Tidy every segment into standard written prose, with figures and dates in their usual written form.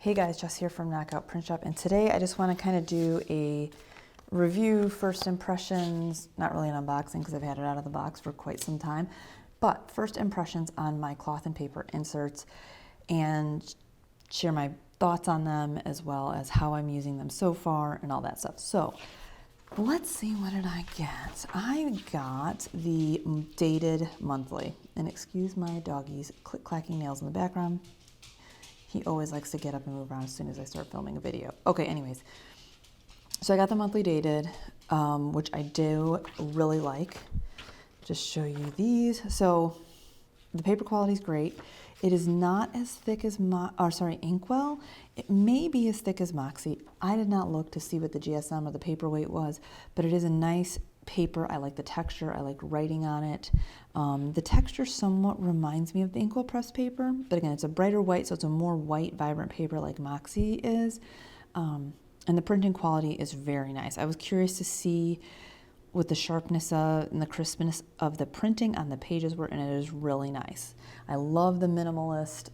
Hey guys, Jess here from Knockout Print Shop, and today I just want to kind of do a review, first impressions, not really an unboxing because I've had it out of the box for quite some time, but first impressions on my cloth and paper inserts and share my thoughts on them as well as how I'm using them so far and all that stuff. So let's see, what did I get? I got the Dated monthly, and excuse my doggy's click-clacking nails in the background. He always likes to get up and move around as soon as I start filming a video. Okay, anyways. So I got the monthly Dated, which I do really like. Just show you these. So the paper quality is great. It is not as thick as Inkwell. It may be as thick as Moxie. I did not look to see what the GSM or the paper weight was, but it is a nice paper. I like the texture. I like writing on it. The texture somewhat reminds me of the Inkwell pressed paper, but again, it's a brighter white, so it's a more white, vibrant paper like Moxie is. And the printing quality is very nice. I was curious to see what the sharpness and the crispness of the printing on the pages were, and it is really nice. I love the minimalist,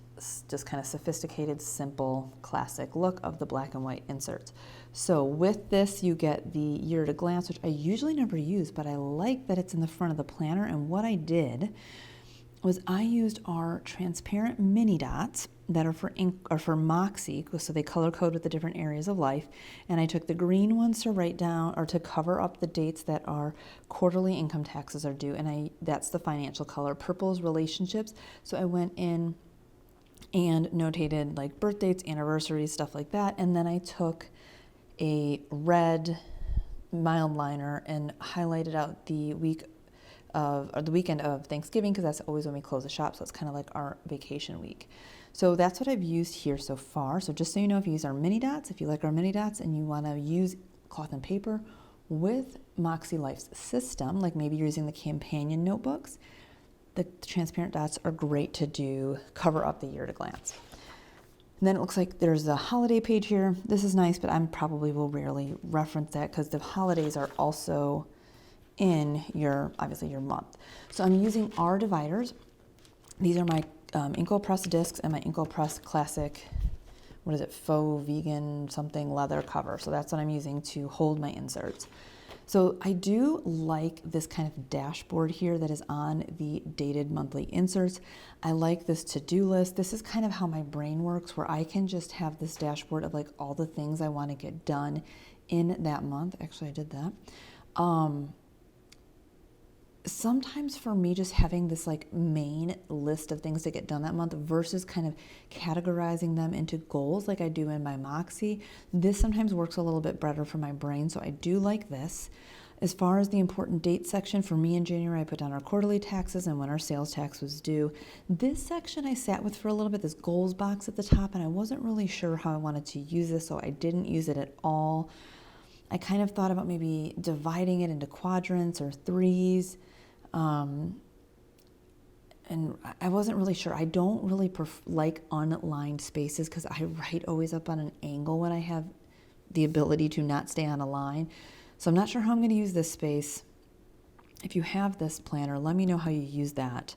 just kind of sophisticated, simple, classic look of the black and white inserts. So with this, you get the year at a glance, which I usually never use, but I like that it's in the front of the planner. And what I did was I used our transparent mini dots that are for ink or for Moxie, so they color code with the different areas of life. And I took the green ones to write down or to cover up the dates that our quarterly income taxes are due. And that's the financial color. Purple is relationships. So I went in and notated like birth dates, anniversaries, stuff like that. And then I took a red mild liner and highlighted out the weekend of Thanksgiving, because that's always when we close the shop, so it's kind of like our vacation week. So that's what I've used here so far. So just so you know, if you use our mini dots, if you like our mini dots and you want to use cloth and paper with Moxie Life's system, like maybe you're using the companion notebooks, the transparent dots are great to do, cover up the year at a glance. And then it looks like there's a holiday page here. This is nice, but I probably will rarely reference that because the holidays are also in obviously your month. So I'm using our dividers. These are my Inkwell Press discs and my Inkwell Press classic, what is it, faux vegan something leather cover. So that's what I'm using to hold my inserts. So I do like this kind of dashboard here that is on the Dated monthly inserts. I like this to-do list. This is kind of how my brain works, where I can just have this dashboard of like all the things I want to get done in that month. Actually, I did that. Sometimes for me, just having this like main list of things to get done that month versus kind of categorizing them into goals like I do in my Moxie, this sometimes works a little bit better for my brain. So I do like this. As far as the important date section, for me in January, I put down our quarterly taxes and when our sales tax was due. This section I sat with for a little bit, this goals box at the top, and I wasn't really sure how I wanted to use this, so I didn't use it at all. I kind of thought about maybe dividing it into quadrants or threes. And I wasn't really sure. I don't really like unlined spaces because I write always up on an angle when I have the ability to not stay on a line. So I'm not sure how I'm going to use this space. If you have this planner, let me know how you use that.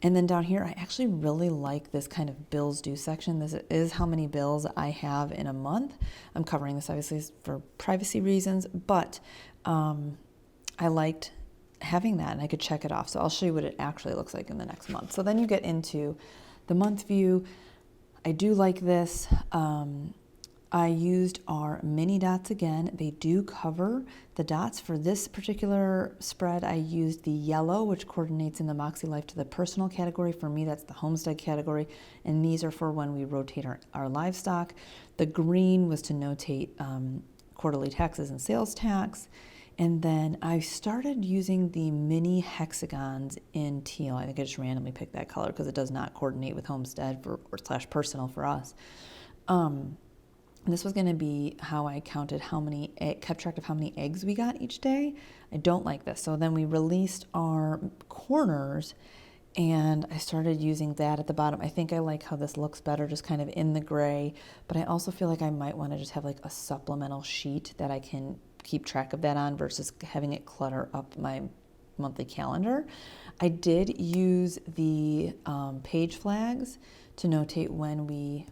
And then down here, I actually really like this kind of bills due section. This is how many bills I have in a month. I'm covering this obviously for privacy reasons, but I liked having that and I could check it off. So I'll show you what it actually looks like in the next month. So then you get into the month view. I do like this. I used our mini dots again. They do cover the dots. For this particular spread, I used the yellow, which coordinates in the Moxie Life to the personal category. For me, that's the homestead category. And these are for when we rotate our livestock. The green was to notate quarterly taxes and sales tax. And then I started using the mini hexagons in teal. I think I just randomly picked that color because it does not coordinate with homestead or / personal for us. This was going to be how I kept track of how many eggs we got each day. I don't like this. So then we released our corners and I started using that at the bottom. I think I like how this looks better, just kind of in the gray, but I also feel like I might want to just have like a supplemental sheet that I can keep track of that on versus having it clutter up my monthly calendar. I did use the page flags to notate when we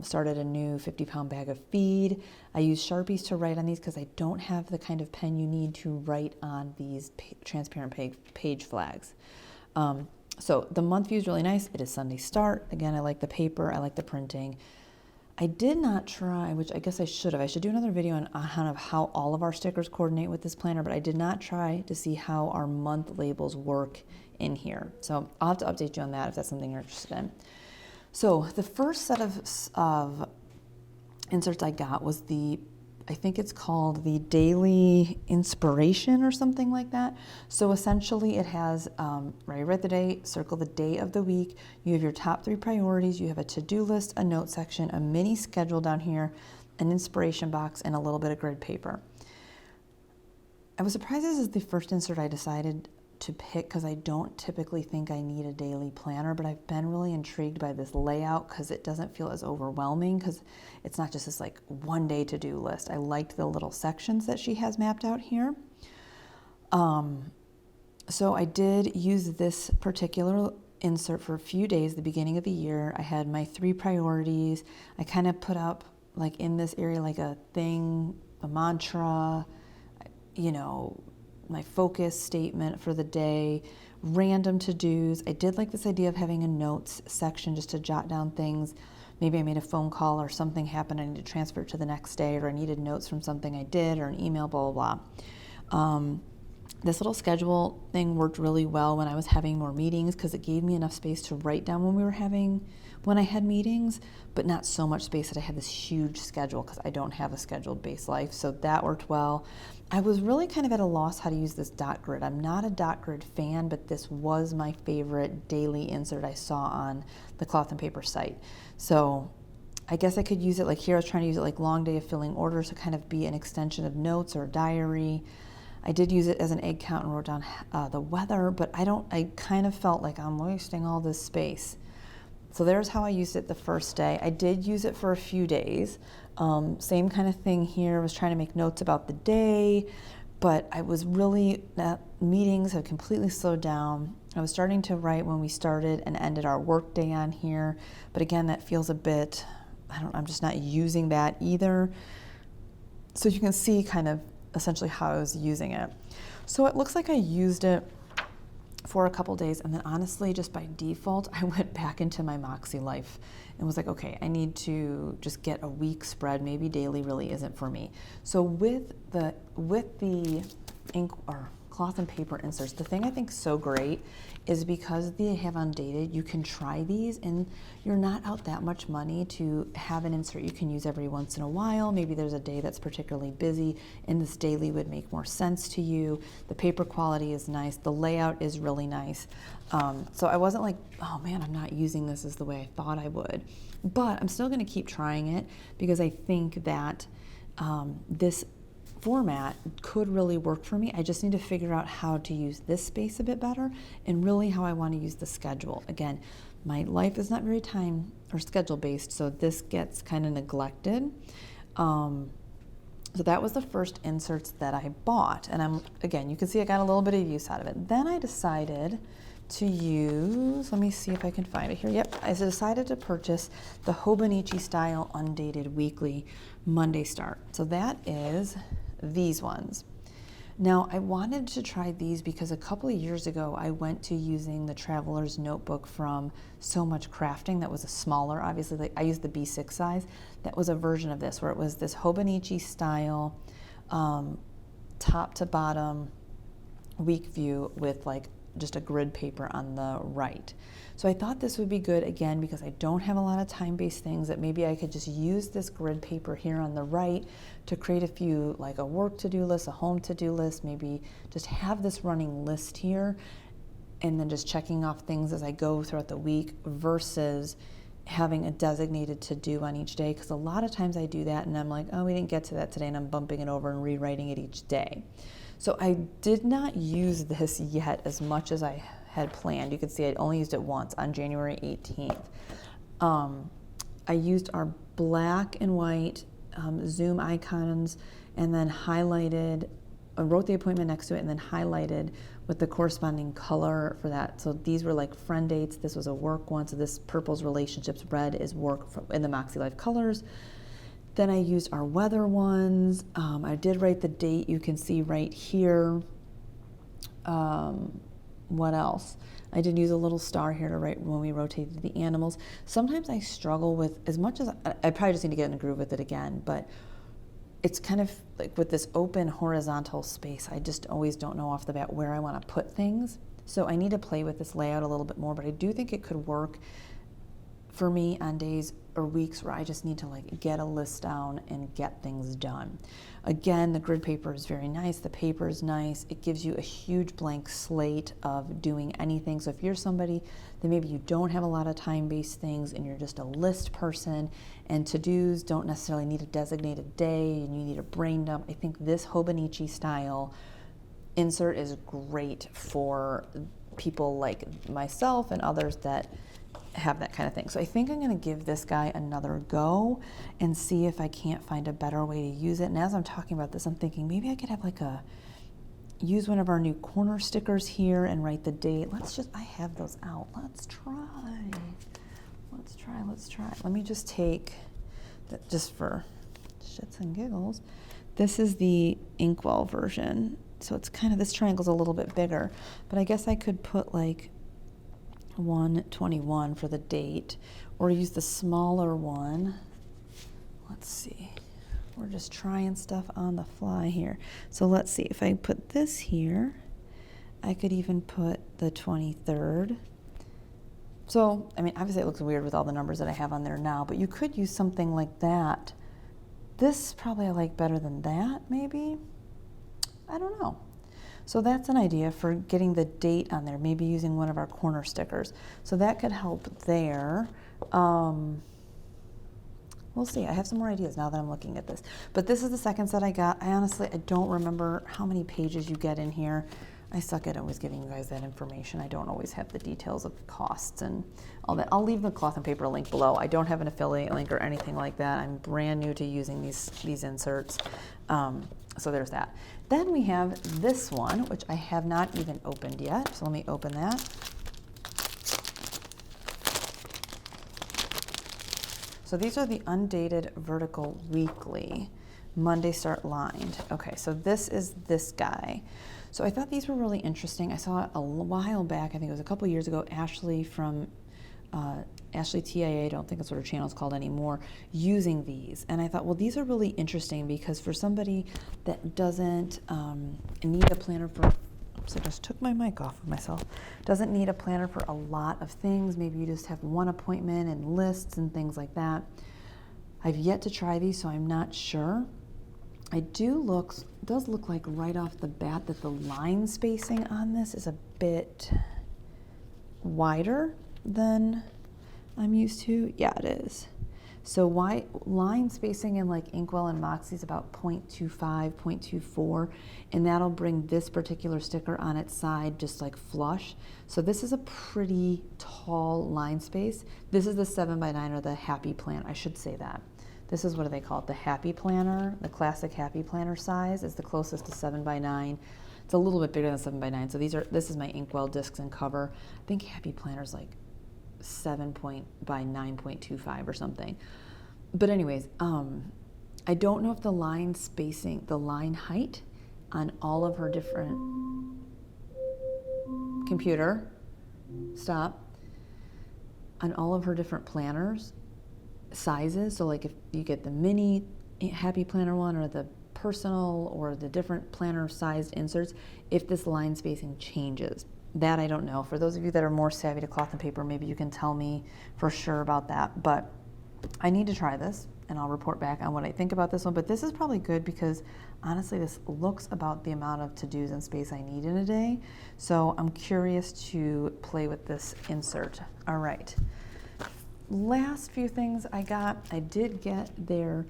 started a new 50-pound bag of feed. I use Sharpies to write on these because I don't have the kind of pen you need to write on these transparent page flags. So the month view is really nice. It is Sunday start. Again, I like the paper. I like the printing. I did not try, which I guess I should have. I should do another video on kind of how all of our stickers coordinate with this planner, but I did not try to see how our month labels work in here. So I'll have to update you on that if that's something you're interested in. So the first set of inserts I got was I think it's called the Daily Inspiration or something like that. So essentially it has, write the day, circle the day of the week. You have your top 3 priorities. You have a to-do list, a note section, a mini schedule down here, an inspiration box, and a little bit of grid paper. I was surprised this is the first insert I decided to pick because I don't typically think I need a daily planner, but I've been really intrigued by this layout because it doesn't feel as overwhelming because it's not just this like one day to-do list. I liked the little sections that she has mapped out here. So I did use this particular insert for a few days, the beginning of the year. I had my 3 priorities. I kind of put up like in this area like a thing, a mantra, you know, my focus statement for the day, random to-dos. I did like this idea of having a notes section just to jot down things. Maybe I made a phone call or something happened, I need to transfer it to the next day, or I needed notes from something I did or an email, blah, blah, blah. This little schedule thing worked really well when I was having more meetings because it gave me enough space to write down when I had meetings, but not so much space that I had this huge schedule because I don't have a scheduled base life. So that worked well. I was really kind of at a loss how to use this dot grid. I'm not a dot grid fan, but this was my favorite daily insert I saw on the Cloth and Paper site. So I guess I could use it like here. I was trying to use it like long day of filling orders to kind of be an extension of notes or a diary. I did use it as an egg count and wrote down the weather, but I kind of felt like I'm wasting all this space. So there's how I used it the first day. I did use it for a few days. Same kind of thing here. I was trying to make notes about the day, but I was really, meetings have completely slowed down. I was starting to write when we started and ended our work day on here, but again, that feels a bit, I'm just not using that either. So you can see kind of essentially how I was using it. So it looks like I used it for a couple days, and then honestly, just by default, I went back into my Moxie life and was like, okay, I need to just get a week spread. Maybe daily really isn't for me. So with the ink or Cloth and Paper inserts, the thing I think is so great is because they have Undated, you can try these and you're not out that much money to have an insert you can use every once in a while. Maybe there's a day that's particularly busy and this daily would make more sense to you. The paper quality is nice. The layout is really nice. So I wasn't like, oh man, I'm not using this as the way I thought I would. But I'm still gonna keep trying it because I think that this format could really work for me. I just need to figure out how to use this space a bit better and really how I want to use the schedule. Again, my life is not very time or schedule based, so this gets kind of neglected. So that was the first inserts that I bought, and again, you can see I got a little bit of use out of it. Then I decided to use, let me see if I can find it here. Yep, I decided to purchase the Hobonichi style Undated weekly Monday start. So that is these ones. Now I wanted to try these because a couple of years ago I went to using the Traveler's Notebook from So Much Crafting that was a smaller, obviously like I used the B6 size. That was a version of this where it was this Hobonichi style top to bottom week view with like just a grid paper on the right. So I thought this would be good again because I don't have a lot of time-based things, that maybe I could just use this grid paper here on the right to create a few, like a work to-do list, a home to-do list, maybe just have this running list here and then just checking off things as I go throughout the week versus having a designated to-do on each day, because a lot of times I do that and I'm like, oh, we didn't get to that today, and I'm bumping it over and rewriting it each day. So I did not use this yet as much as I had planned. You can see I only used it once on January 18th. I used our black and white Zoom icons and then highlighted wrote the appointment next to it and then highlighted with the corresponding color for that. So these were like friend dates. This was a work one. So this purple's relationships, red is work in the Moxie Life colors. Then I used our weather ones. I did write the date. You can see right here. What else? I did use a little star here to write when we rotated the animals. Sometimes I struggle with, as much as I probably just need to get in a groove with it again, but it's kind of like with this open horizontal space, I just always don't know off the bat where I want to put things. So I need to play with this layout a little bit more, but I do think it could work for me on days or weeks where I just need to like get a list down and get things done. Again, the grid paper is very nice. The paper is nice. It gives you a huge blank slate of doing anything. So if you're somebody that maybe you don't have a lot of time-based things and you're just a list person and to-dos don't necessarily need a designated day and you need a brain dump, I think this Hobonichi style insert is great for people like myself and others that have that kind of thing. So I think I'm going to give this guy another go and see if I can't find a better way to use it. And as I'm talking about this, I'm thinking maybe I could have like use one of our new corner stickers here and write the date. I have those out. Let's try. Let me just take, just for shits and giggles, this is the inkwell version. So it's kind of, this triangle's a little bit bigger, but I guess I could put like 1/21 for the date, or use the smaller one. Let's see. We're just trying stuff on the fly here. So let's see. If I put this here, I could even put the 23rd. So, I mean, obviously it looks weird with all the numbers that I have on there now, but you could use something like that. This probably I like better than that, maybe. I don't know. So that's an idea for getting the date on there, maybe using one of our corner stickers. So that could help there. We'll see. I have some more ideas now that I'm looking at this. But this is the second set I got. I don't remember how many pages you get in here. I suck at always giving you guys that information. I don't always have the details of costs and all that. I'll leave the cloth and paper link below. I don't have an affiliate link or anything like that. I'm brand new to using these inserts. So there's that. Then we have this one, which I have not even opened yet. So let me open that. So these are the Undated Vertical Weekly. Monday start lined. Okay, so this is this guy. So I thought these were really interesting. I saw it a while back, I think it was a couple years ago, Ashley from Ashley TIA, I don't think that's what her channel is called anymore, using these. And I thought, well, these are really interesting because for somebody that doesn't need a planner for, oops, I just took my mic off of myself, doesn't need a planner for a lot of things, maybe you just have one appointment and lists and things like that. I've yet to try these, so I'm not sure. It does look like right off the bat that the line spacing on this is a bit wider than I'm used to. Yeah, it is. So line spacing in like Inkwell and Moxie is about 0.25, 0.24, and that'll bring this particular sticker on its side just like flush. So this is a pretty tall line space. This is the 7x9 or the Happy Plan, I should say that. This is, what do they call it? The Happy Planner, the classic Happy Planner size is the closest to 7x9. It's a little bit bigger than 7x9. So this is my Inkwell discs and cover. I think Happy Planner's like 7 by 9.25 or something. But anyways, I don't know if the line spacing, the line height on all of her different on all of her different planners sizes. So like if you get the mini Happy Planner one or the personal or the different planner sized inserts, if this line spacing changes. That I don't know. For those of you that are more savvy to cloth and paper, maybe you can tell me for sure about that. But I need to try this and I'll report back on what I think about this one. But this is probably good because honestly, this looks about the amount of to-dos and space I need in a day. So I'm curious to play with this insert. All right. Last few things I did get their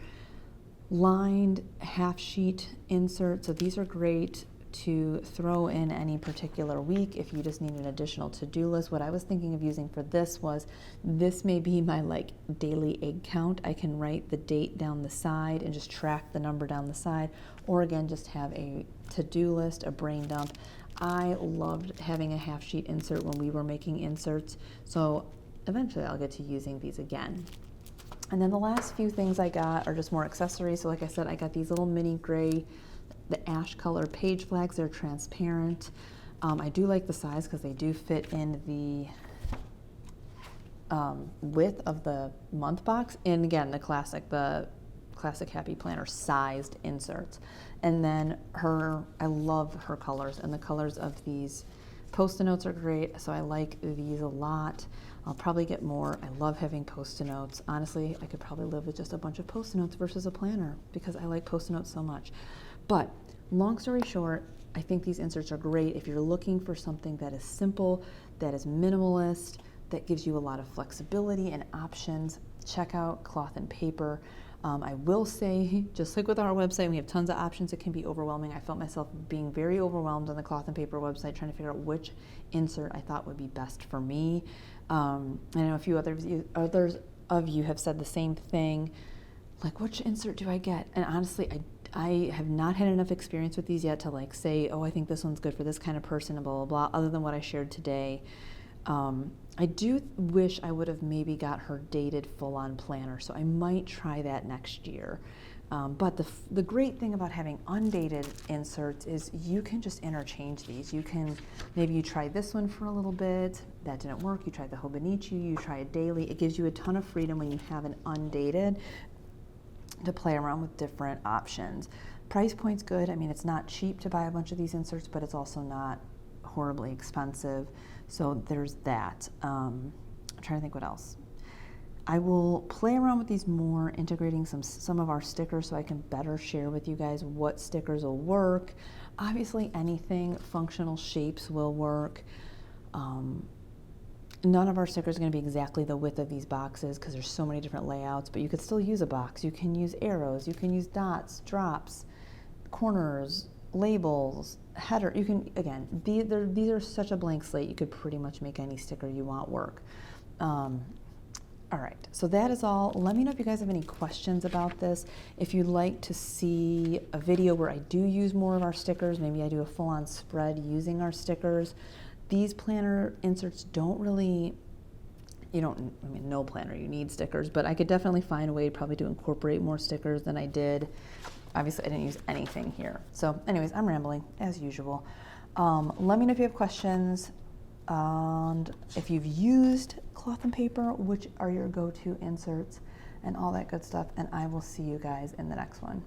lined half sheet insert. So these are great to throw in any particular week if you just need an additional to-do list. What I was thinking of using for this was, this may be my like daily egg count. I can write the date down the side and just track the number down the side, or again, just have a to-do list, a brain dump. I loved having a half sheet insert when we were making inserts, so eventually I'll get to using these again. And then the last few things I got are just more accessories. So like I said, I got these little mini gray, the ash color page flags. They're transparent. I do like the size because they do fit in the width of the month box. And again, the classic Happy Planner sized inserts. And then I love her colors, and the colors of these Post-it notes are great, so I like these a lot. I'll probably get more. I love having Post-it notes. Honestly, I could probably live with just a bunch of Post-it notes versus a planner because I like Post-it notes so much. But long story short, I think these inserts are great if you're looking for something that is simple, that is minimalist, that gives you a lot of flexibility and options. Check out Cloth and Paper. I will say, just like with our website, we have tons of options. It can be overwhelming. I felt myself being very overwhelmed on the Cloth and Paper website, trying to figure out which insert I thought would be best for me. I know a few others of you have said the same thing, like, which insert do I get? And honestly, I have not had enough experience with these yet to like say, oh, I think this one's good for this kind of person and blah, blah, blah, other than what I shared today. I do wish I would have maybe got her dated full-on planner, so I might try that next year. But the great thing about having undated inserts is you can just interchange these. Maybe you try this one for a little bit, that didn't work, you tried the Hobonichi, you try a daily. It gives you a ton of freedom when you have an undated to play around with different options. Price point's good. I mean, it's not cheap to buy a bunch of these inserts, but it's also not horribly expensive. So there's that. I'm trying to think what else. I will play around with these more, integrating some of our stickers so I can better share with you guys what stickers will work. Obviously, anything functional shapes will work. None of our stickers are going to be exactly the width of these boxes because there's so many different layouts, but you could still use a box. You can use arrows, you can use dots, drops, corners, labels, header. You can, again, these are such a blank slate, you could pretty much make any sticker you want work. All right, so that is all. Let me know if you guys have any questions about this. If you'd like to see a video where I do use more of our stickers, maybe I do a full-on spread using our stickers. These planner inserts don't really, no planner, you need stickers, but I could definitely find a way probably to incorporate more stickers than I did. Obviously, I didn't use anything here. So anyways, I'm rambling as usual. Let me know if you have questions. And if you've used Cloth and Paper, which are your go-to inserts and all that good stuff. And I will see you guys in the next one.